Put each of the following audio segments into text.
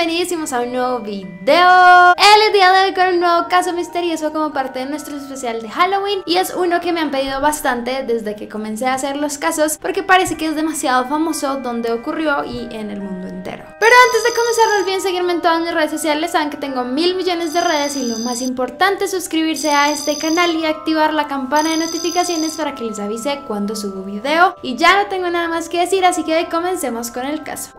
bienvenidísimos a un nuevo video. El día de hoy con un nuevo caso misterioso como parte de nuestro especial de Halloween. Y es uno que me han pedido bastante desde que comencé a hacer los casos, porque parece que es demasiado famoso donde ocurrió y en el mundo entero. Pero antes de comenzar no olviden seguirme en todas mis redes sociales. Saben que tengo 1000 millones de redes y lo más importante es suscribirse a este canal y activar la campana de notificaciones para que les avise cuando subo video. Y ya no tengo nada más que decir, así que comencemos con el caso.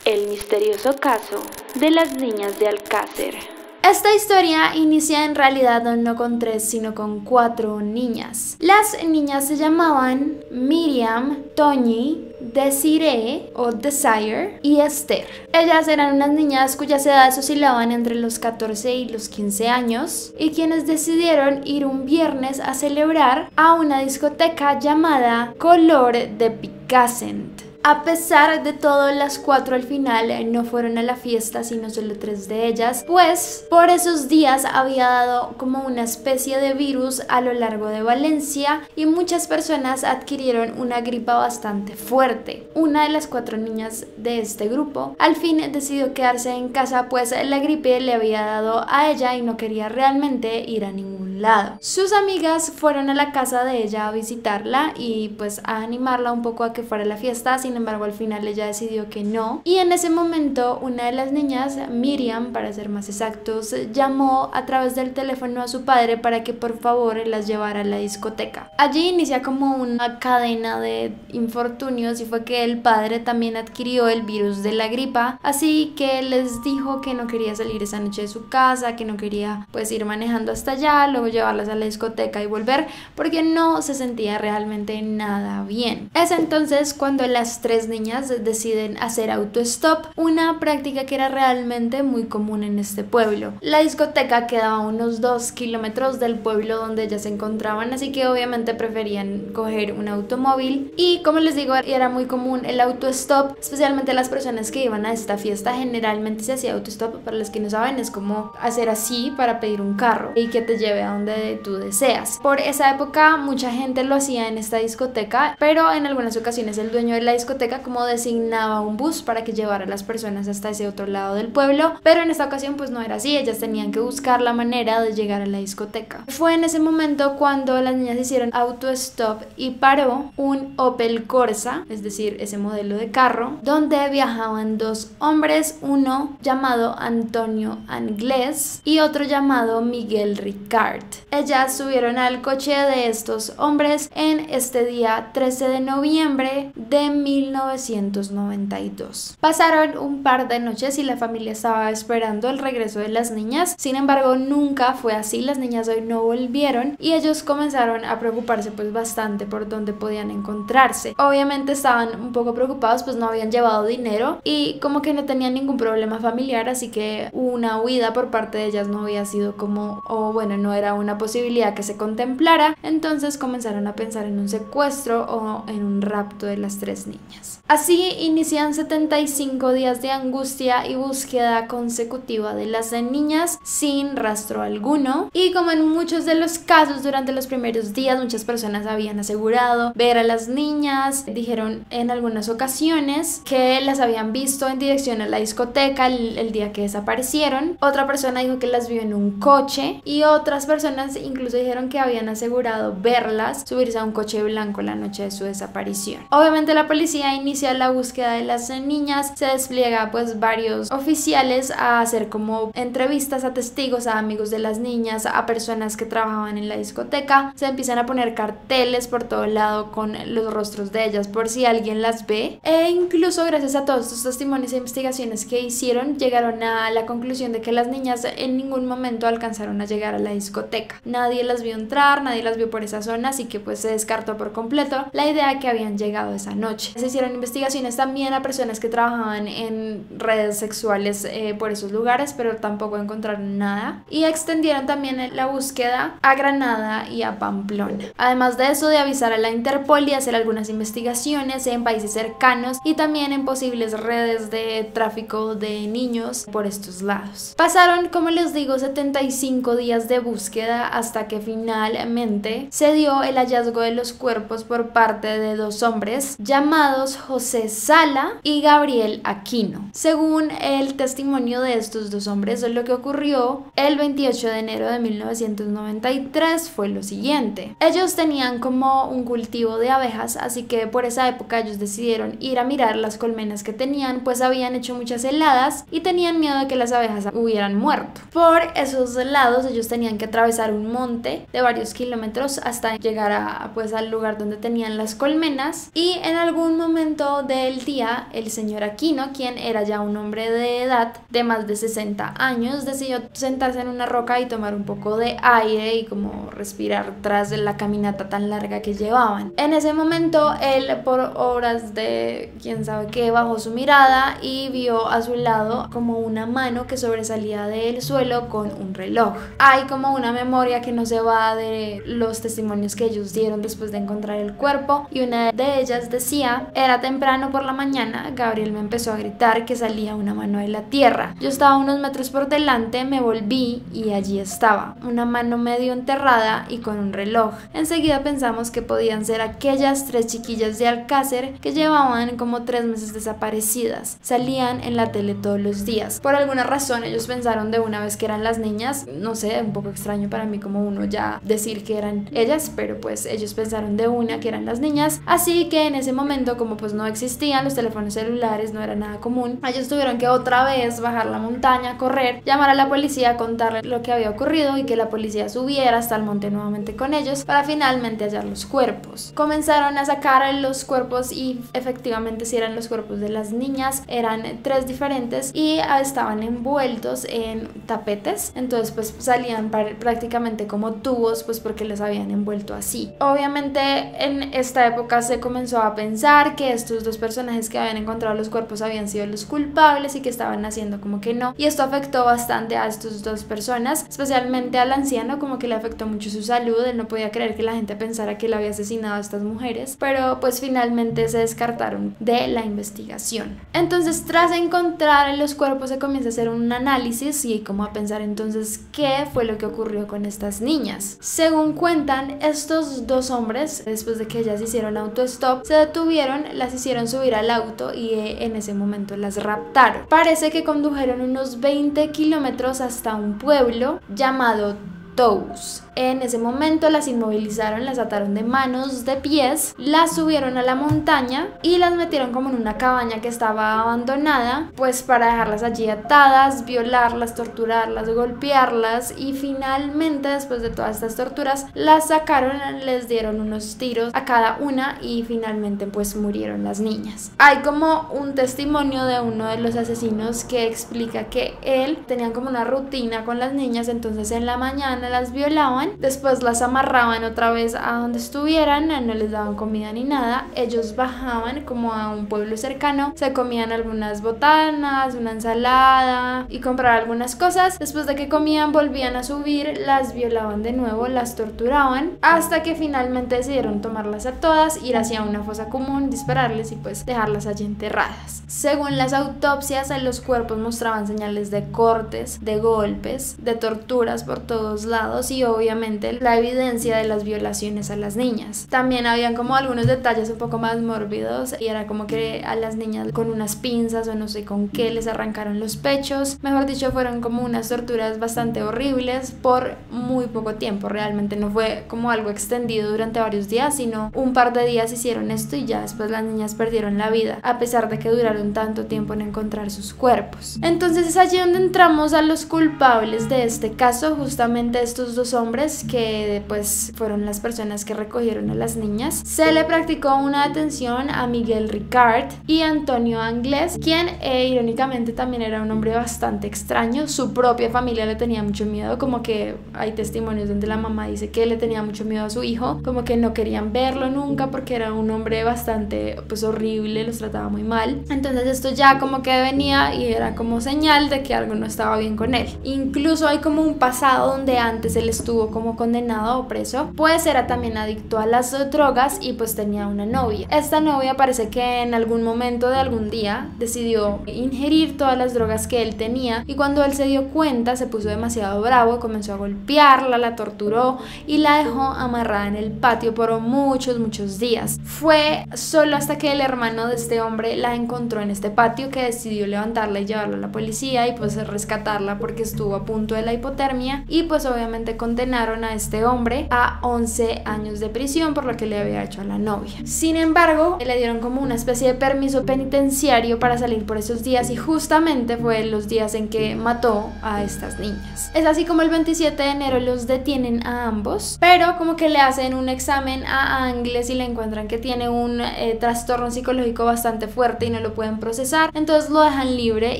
El misterioso caso de las niñas de Alcácer. Esta historia inicia en realidad no con 3, sino con 4 niñas. Las niñas se llamaban Miriam, Toñi, Desiree o Desire y Esther. Ellas eran unas niñas cuyas edades oscilaban entre los 14 y los 15 años y quienes decidieron ir un viernes a celebrar a una discoteca llamada Color de Picassent. A pesar de todo, las 4 al final no fueron a la fiesta, sino solo 3 de ellas, pues por esos días había dado como una especie de virus a lo largo de Valencia y muchas personas adquirieron una gripa bastante fuerte. Una de las 4 niñas de este grupo al fin decidió quedarse en casa, pues la gripe le había dado a ella y no quería realmente ir a ningún lado. Sus amigas fueron a la casa de ella a visitarla y pues a animarla un poco a que fuera a la fiesta. Sin embargo, al final ella decidió que no, y en ese momento una de las niñas, Miriam para ser más exactos, llamó a través del teléfono a su padre para que por favor las llevara a la discoteca. Allí inicia como una cadena de infortunios y fue que el padre también adquirió el virus de la gripa, así que les dijo que no quería salir esa noche de su casa, que no quería pues ir manejando hasta allá, luego llevarlas a la discoteca y volver, porque no se sentía realmente nada bien. Es entonces cuando las 3 niñas deciden hacer autostop, una práctica que era realmente muy común en este pueblo. La discoteca quedaba a unos 2 kilómetros del pueblo donde ellas se encontraban, así que obviamente preferían coger un automóvil y, como les digo, era muy común el autostop, especialmente las personas que iban a esta fiesta. Generalmente se hacía autostop, para los que no saben es como hacer así para pedir un carro y que te lleve a donde tú deseas. Por esa época mucha gente lo hacía en esta discoteca, pero en algunas ocasiones el dueño de la discoteca como designaba un bus para que llevara a las personas hasta ese otro lado del pueblo, pero en esta ocasión pues no era así, ellas tenían que buscar la manera de llegar a la discoteca. Fue en ese momento cuando las niñas hicieron autostop y paró un Opel Corsa, es decir, ese modelo de carro, donde viajaban 2 hombres, uno llamado Antonio Anglés y otro llamado Miguel Ricard. Ellas subieron al coche de estos hombres en este día 13 de noviembre de 1992. Pasaron un par de noches y la familia estaba esperando el regreso de las niñas. Sin embargo, nunca fue así. Las niñas hoy no volvieron y ellos comenzaron a preocuparse pues bastante por dónde podían encontrarse. Obviamente estaban un poco preocupados, pues no habían llevado dinero y como que no tenían ningún problema familiar, así que una huida por parte de ellas no había sido como, o bueno, no era una posibilidad que se contemplara. Entonces comenzaron a pensar en un secuestro o en un rapto de las 3 niñas. Así inician 75 días de angustia y búsqueda consecutiva de las niñas sin rastro alguno, y como en muchos de los casos durante los primeros días muchas personas habían asegurado ver a las niñas, dijeron en algunas ocasiones que las habían visto en dirección a la discoteca el día que desaparecieron. Otra persona dijo que las vio en un coche y otras personas incluso dijeron que habían asegurado verlas subirse a un coche blanco la noche de su desaparición. Obviamente la policía inicia la búsqueda de las niñas, se despliega pues varios oficiales a hacer como entrevistas a testigos, a amigos de las niñas, a personas que trabajaban en la discoteca. Se empiezan a poner carteles por todo lado con los rostros de ellas por si alguien las ve, e incluso gracias a todos estos testimonios e investigaciones que hicieron llegaron a la conclusión de que las niñas en ningún momento alcanzaron a llegar a la discoteca. Nadie las vio entrar, nadie las vio por esa zona, así que pues se descartó por completo la idea de que habían llegado esa noche. Se hicieron investigaciones también a personas que trabajaban en redes sexuales por esos lugares, pero tampoco encontraron nada, y extendieron también la búsqueda a Granada y a Pamplona. Además de eso, de avisar a la Interpol y hacer algunas investigaciones en países cercanos y también en posibles redes de tráfico de niños por estos lados. Pasaron, como les digo, 75 días de búsqueda hasta que finalmente se dio el hallazgo de los cuerpos por parte de dos hombres llamados José Sala y Gabriel Aquino. Según el testimonio de estos dos hombres, lo que ocurrió el 28 de enero de 1993 fue lo siguiente. Ellos tenían como un cultivo de abejas, así que por esa época ellos decidieron ir a mirar las colmenas que tenían, pues habían hecho muchas heladas y tenían miedo de que las abejas hubieran muerto. Por esos lados ellos tenían que atravesar un monte de varios kilómetros hasta llegar al lugar donde tenían las colmenas, y en algún momento del día el señor Aquino, quien era ya un hombre de edad de más de 60 años, decidió sentarse en una roca y tomar un poco de aire y como respirar tras de la caminata tan larga que llevaban. En ese momento él, por obras de quién sabe qué, bajó su mirada y vio a su lado como una mano que sobresalía del suelo con un reloj. Hay como una memoria que no se va de los testimonios que ellos dieron después de encontrar el cuerpo, y una de ellas decía: era temprano por la mañana, Gabriel me empezó a gritar que salía una mano de la tierra. Yo estaba unos metros por delante, me volví y allí estaba, una mano medio enterrada y con un reloj. Enseguida pensamos que podían ser aquellas 3 chiquillas de Alcácer que llevaban como 3 meses desaparecidas. Salían en la tele todos los días. Por alguna razón ellos pensaron de una vez que eran las niñas. No sé, un poco extraño para mí como uno ya decir que eran ellas, pero pues ellos pensaron de una que eran las niñas. Así que en ese momento, como pues no existían los teléfonos celulares, no era nada común, ellos tuvieron que otra vez bajar la montaña, correr, llamar a la policía, contarle lo que había ocurrido y que la policía subiera hasta el monte nuevamente con ellos para finalmente hallar los cuerpos. Comenzaron a sacar los cuerpos y efectivamente sí eran los cuerpos de las niñas, eran 3 diferentes y estaban envueltos en tapetes, entonces pues salían prácticamente como tubos, pues porque los habían envuelto así. Obviamente en esta época se comenzó a pensar que estos dos personajes que habían encontrado los cuerpos habían sido los culpables y que estaban haciendo como que no, y esto afectó bastante a estas dos personas, especialmente al anciano, como que le afectó mucho su salud. Él no podía creer que la gente pensara que él había asesinado a estas mujeres, pero pues finalmente se descartaron de la investigación. Entonces, tras encontrar los cuerpos, se comienza a hacer un análisis y como a pensar entonces qué fue lo que ocurrió con estas niñas. Según cuentan, estos dos hombres, después de que ellas hicieron autostop, se detuvieron, las hicieron subir al auto y en ese momento las raptaron. Parece que condujeron unos 20 kilómetros hasta un pueblo llamado Tous. En ese momento las inmovilizaron, las ataron de manos, de pies, las subieron a la montaña y las metieron como en una cabaña que estaba abandonada, pues para dejarlas allí atadas, violarlas, torturarlas, golpearlas, y finalmente después de todas estas torturas las sacaron, les dieron unos tiros a cada una y finalmente pues murieron las niñas. Hay como un testimonio de uno de los asesinos que explica que él tenía como una rutina con las niñas, entonces en la mañana las violaban, después las amarraban otra vez a donde estuvieran, no les daban comida ni nada, ellos bajaban como a un pueblo cercano, se comían algunas botanas, una ensalada y compraban algunas cosas, después de que comían volvían a subir, las violaban de nuevo, las torturaban, hasta que finalmente decidieron tomarlas a todas, ir hacia una fosa común, dispararles y pues dejarlas allí enterradas. Según las autopsias, los cuerpos mostraban señales de cortes, de golpes, de torturas por todos lados y obviamente la evidencia de las violaciones a las niñas. También habían como algunos detalles un poco más mórbidos y era como que a las niñas con unas pinzas o no sé con qué les arrancaron los pechos. Mejor dicho, fueron como unas torturas bastante horribles por muy poco tiempo. Realmente no fue como algo extendido durante varios días, sino un par de días hicieron esto y ya después las niñas perdieron la vida, a pesar de que duraron tanto tiempo en encontrar sus cuerpos. Entonces es allí donde entramos a los culpables de este caso. Justamente estos dos hombres hombres que pues fueron las personas que recogieron a las niñas. Se le practicó una detención a Miguel Ricard y Antonio Anglés, quien irónicamente también era un hombre bastante extraño. Su propia familia le tenía mucho miedo, como que hay testimonios donde la mamá dice que le tenía mucho miedo a su hijo, como que no querían verlo nunca porque era un hombre bastante pues horrible, los trataba muy mal. Entonces esto ya como que venía y era como señal de que algo no estaba bien con él. Incluso hay como un pasado donde antes él estuvo como condenado o preso, pues era también adicto a las drogas y pues tenía una novia. Esta novia parece que en algún momento de algún día decidió ingerir todas las drogas que él tenía, y cuando él se dio cuenta se puso demasiado bravo, comenzó a golpearla, la torturó y la dejó amarrada en el patio por muchos días. Fue solo hasta que el hermano de este hombre la encontró en este patio que decidió levantarla y llevarla a la policía y pues rescatarla porque estuvo a punto de la hipotermia, y pues obviamente condenaron a este hombre a 11 años de prisión por lo que le había hecho a la novia. Sin embargo, le dieron como una especie de permiso penitenciario para salir por esos días, y justamente fue los días en que mató a estas niñas. Es así como el 27 de enero los detienen a ambos, pero como que le hacen un examen a Anglés y le encuentran que tiene un trastorno psicológico bastante fuerte y no lo pueden procesar, entonces lo dejan libre,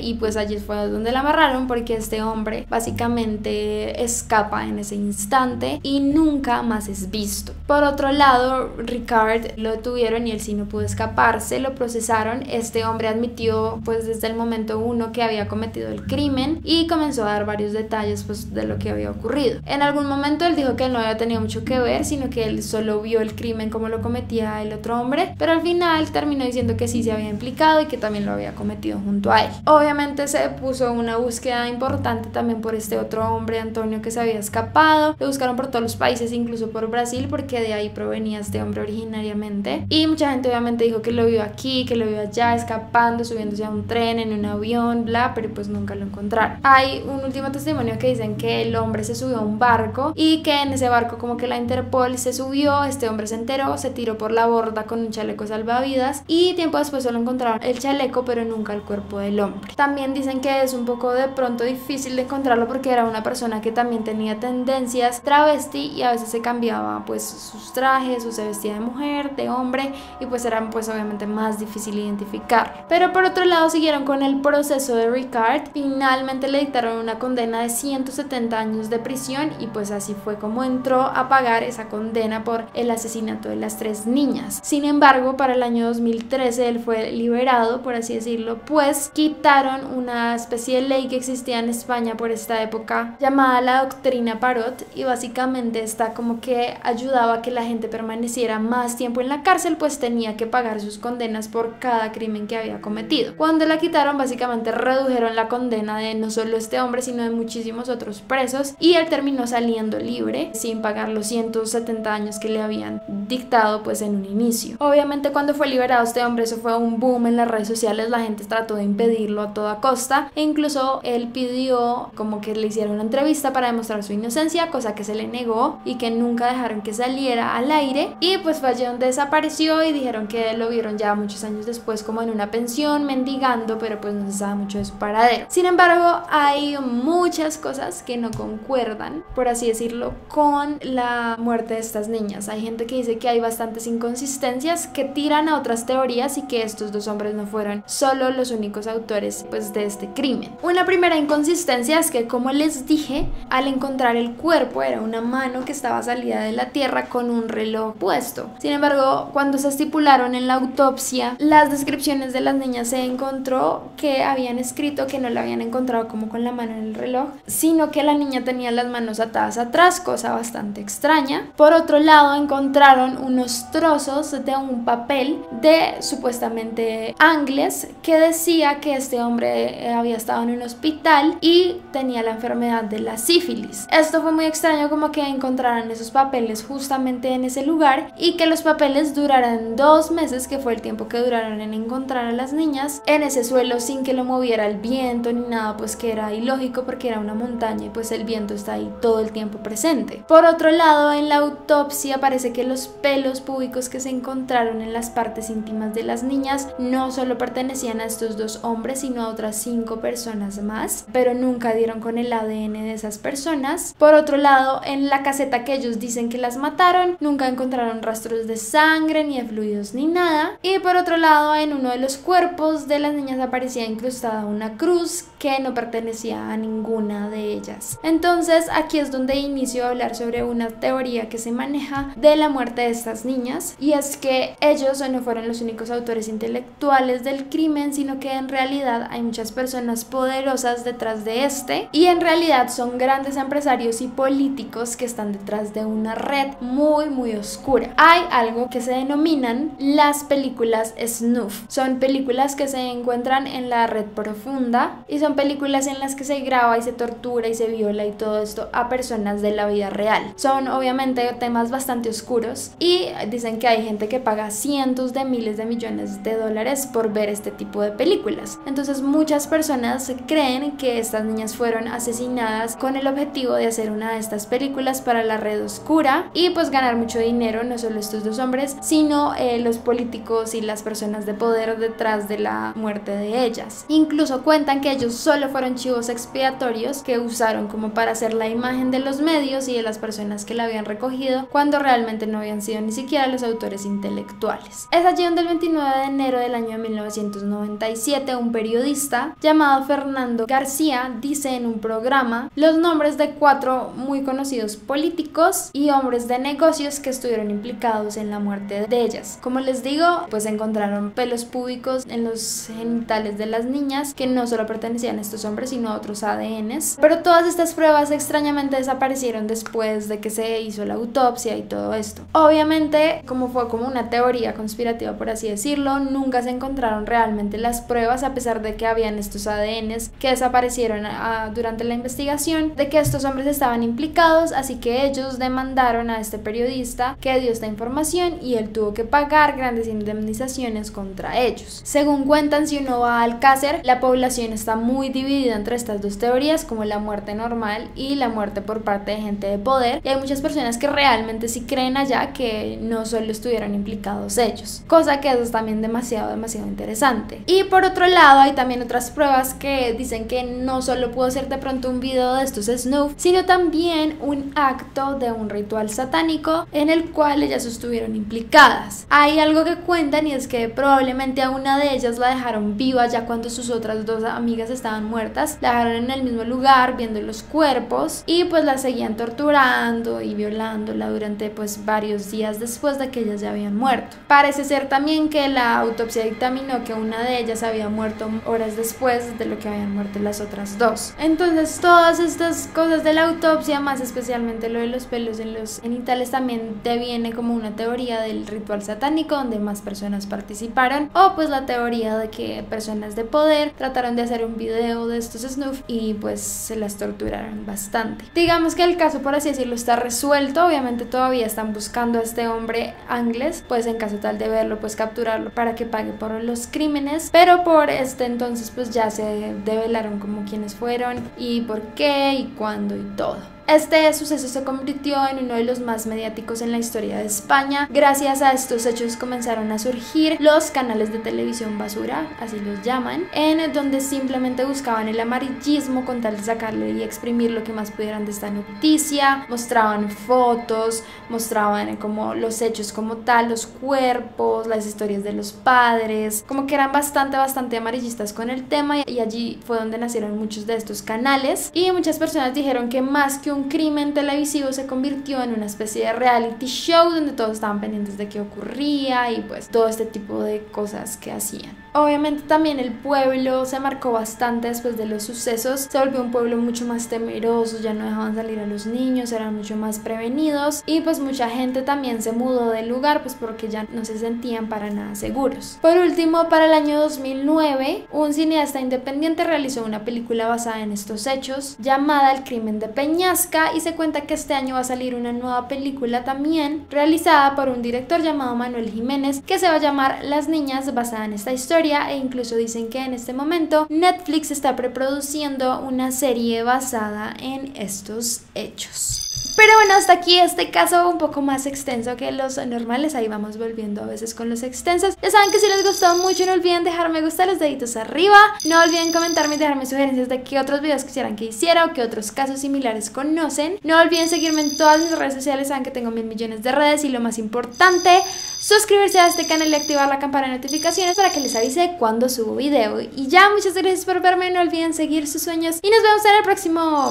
y pues allí fue donde la amarraron porque este hombre básicamente escapa en ese instante y nunca más es visto. Por otro lado, Ricard lo detuvieron y él sí no pudo escaparse, lo procesaron. Este hombre admitió pues desde el momento uno que había cometido el crimen y comenzó a dar varios detalles pues de lo que había ocurrido. En algún momento él dijo que él no había tenido mucho que ver, sino que él solo vio el crimen como lo cometía el otro hombre, pero al final terminó diciendo que sí se había implicado y que también lo había cometido junto a él. Obviamente se puso una búsqueda importante también por este otro hombre, Antonio, que se había escapado. Lo buscaron por todos los países, incluso por Brasil, porque de ahí provenía este hombre originariamente, y mucha gente obviamente dijo que lo vio aquí, que lo vio allá, escapando, subiéndose a un tren, en un avión, bla, pero pues nunca lo encontraron. Hay un último testimonio que dicen que el hombre se subió a un barco y que en ese barco como que la Interpol se subió, este hombre se enteró, se tiró por la borda con un chaleco salvavidas y tiempo después solo encontraron el chaleco pero nunca el cuerpo del hombre. También dicen que es un poco de pronto difícil de encontrarlo porque era una persona que también tenía tendencias travesti y a veces se cambiaba pues sus trajes o se vestía de mujer, de hombre, y pues era pues obviamente más difícil identificar. Pero por otro lado siguieron con el proceso de Ricard. Finalmente le dictaron una condena de 170 años de prisión y pues así fue como entró a pagar esa condena por el asesinato de las 3 niñas. Sin embargo, para el año 2013 él fue liberado, por así decirlo, pues quitaron una especie de ley que existía en España por esta época llamada la doctrina Parot, y básicamente esta como que ayudaba a que la gente permaneciera más tiempo en la cárcel, pues tenía que pagar sus condenas por cada crimen que había cometido. Cuando la quitaron, básicamente redujeron la condena de no solo este hombre sino de muchísimos otros presos, y él terminó saliendo libre sin pagar los 170 años que le habían dictado pues en un inicio. Obviamente cuando fue liberado este hombre, eso fue un boom en las redes sociales, la gente trató de impedirlo a toda costa e incluso él pidió como que le hiciera una entrevista para demostrar su inocencia, cosa que se le negó y que nunca dejaron que saliera al aire, y pues fue allí donde desapareció y dijeron que lo vieron ya muchos años después como en una pensión mendigando, pero pues no se sabe mucho de su paradero. Sin embargo, hay muchas cosas que no concuerdan, por así decirlo, con la muerte de estas niñas. Hay gente que dice que hay bastantes inconsistencias que tiran a otras teorías y que estos 2 hombres no fueron solo los únicos autores pues de este crimen. Una primera inconsistencia es que, como les dije, al encontrar el cuerpo era una mano que estaba salida de la tierra con un reloj puesto. Sin embargo, cuando se estipularon en la autopsia las descripciones de las niñas, se encontró que habían escrito que no la habían encontrado como con la mano en el reloj, sino que la niña tenía las manos atadas atrás, cosa bastante extraña. Por otro lado, encontraron unos trozos de un papel de supuestamente Anglés que decía que este hombre había estado en un hospital y tenía la enfermedad de la sífilis. Esto fue muy extraño, como que encontraran esos papeles justamente en ese lugar y que los papeles duraran 2 meses, que fue el tiempo que duraron en encontrar a las niñas, en ese suelo sin que lo moviera el viento ni nada, pues que era ilógico porque era una montaña y pues el viento está ahí todo el tiempo presente. Por otro lado, en la autopsia parece que los pelos púbicos que se encontraron en las partes íntimas de las niñas no solo pertenecían a estos 2 hombres sino a otras 5 personas más, pero nunca dieron con el ADN de esas personas. Por otro lado, lado, en la caseta que ellos dicen que las mataron, nunca encontraron rastros de sangre, ni de fluidos, ni nada. Y por otro lado, en uno de los cuerpos de las niñas aparecía incrustada una cruz que no pertenecía a ninguna de ellas. Entonces aquí es donde inicio a hablar sobre una teoría que se maneja de la muerte de estas niñas, y es que ellos no fueron los únicos autores intelectuales del crimen, sino que en realidad hay muchas personas poderosas detrás de este, y en realidad son grandes empresarios y políticos que están detrás de una red muy oscura. Hay algo que se denominan las películas snuff. Son películas que se encuentran en la red profunda y son películas en las que se graba y se tortura y se viola y todo esto a personas de la vida real. Son obviamente temas bastante oscuros y dicen que hay gente que paga cientos de miles de millones de dólares por ver este tipo de películas. Entonces muchas personas creen que estas niñas fueron asesinadas con el objetivo de hacer una de estas películas para la red oscura y pues ganar mucho dinero, no solo estos dos hombres, sino los políticos y las personas de poder detrás de la muerte de ellas. Incluso cuentan que ellos solo fueron chivos expiatorios que usaron como para hacer la imagen de los medios y de las personas que la habían recogido, cuando realmente no habían sido ni siquiera los autores intelectuales. Es allí donde el 29 de enero del año 1997 un periodista llamado Fernando García dice en un programa los nombres de 4 muy conocidos políticos y hombres de negocios que estuvieron implicados en la muerte de ellas. Como les digo, pues encontraron pelos púbicos en los genitales de las niñas que no solo pertenecían a estos hombres sino a otros ADNs, pero todas estas pruebas extrañamente desaparecieron después de que se hizo la autopsia y todo esto. Obviamente, como fue como una teoría conspirativa por así decirlo, nunca se encontraron realmente las pruebas, a pesar de que habían estos ADNs que desaparecieron durante la investigación, de que estos hombres estaban implicados, así que ellos demandaron a este periodista que dio esta información y él tuvo que pagar grandes indemnizaciones contra ellos. Según cuentan, si uno va a Alcácer, la población está muy dividida entre estas dos teorías, como la muerte normal y la muerte por parte de gente de poder, y hay muchas personas que realmente sí creen allá que no solo estuvieron implicados ellos, cosa que es también demasiado interesante. Y por otro lado, hay también otras pruebas que dicen que no solo pudo ser de pronto un video de estos snuff, sino también un acto de un ritual satánico en el cual ellas estuvieron implicadas. Hay algo que cuentan, y es que probablemente a una de ellas la dejaron viva ya cuando sus otras 2 amigas estaban muertas, la dejaron en el mismo lugar viendo los cuerpos y pues la seguían torturando y violándola durante pues varios días después de que ellas ya habían muerto. Parece ser también que la autopsia dictaminó que una de ellas había muerto horas después de lo que habían muerto las otras 2. Entonces todas estas cosas de la autopsia, más especialmente lo de los pelos en los genitales, también deviene como una teoría del ritual satánico donde más personas participaron, o pues la teoría de que personas de poder trataron de hacer un video de estos snuff y pues se las torturaron bastante. Digamos que el caso, por así decirlo, está resuelto. Obviamente todavía están buscando a este hombre Angles, pues en caso tal de verlo, pues capturarlo para que pague por los crímenes, pero por este entonces pues ya se develaron como quiénes fueron y por qué y cuándo y todo. Este suceso se convirtió en uno de los más mediáticos en la historia de España. Gracias a estos hechos comenzaron a surgir los canales de televisión basura, así los llaman, en donde simplemente buscaban el amarillismo con tal de sacarle y exprimir lo que más pudieran de esta noticia. Mostraban fotos, mostraban como los hechos como tal, los cuerpos, las historias de los padres, como que eran bastante amarillistas con el tema, y allí fue donde nacieron muchos de estos canales, y muchas personas dijeron que más que un crimen televisivo se convirtió en una especie de reality show donde todos estaban pendientes de qué ocurría y pues todo este tipo de cosas que hacían. Obviamente también el pueblo se marcó bastante después de los sucesos, se volvió un pueblo mucho más temeroso, ya no dejaban salir a los niños, eran mucho más prevenidos, y pues mucha gente también se mudó del lugar pues porque ya no se sentían para nada seguros. Por último, para el año 2009, un cineasta independiente realizó una película basada en estos hechos llamada El crimen de Peñasca, y se cuenta que este año va a salir una nueva película también realizada por un director llamado Manuel Jiménez, que se va a llamar Las niñas, basada en esta historia, e incluso dicen que en este momento Netflix está preproduciendo una serie basada en estos hechos. Pero bueno, hasta aquí este caso un poco más extenso que los normales. Ahí vamos volviendo a veces con los extensos. Ya saben que si les gustó mucho no olviden dejarme me gusta, los deditos arriba. No olviden comentarme y dejarme sugerencias de qué otros videos quisieran que hiciera o qué otros casos similares conocen. No olviden seguirme en todas mis redes sociales, saben que tengo 1000 millones de redes. Y lo más importante, suscribirse a este canal y activar la campana de notificaciones para que les avise cuando subo video. Y ya, muchas gracias por verme, no olviden seguir sus sueños y nos vemos en el próximo.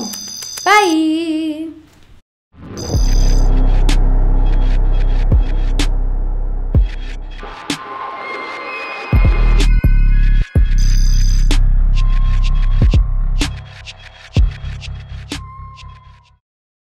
Bye.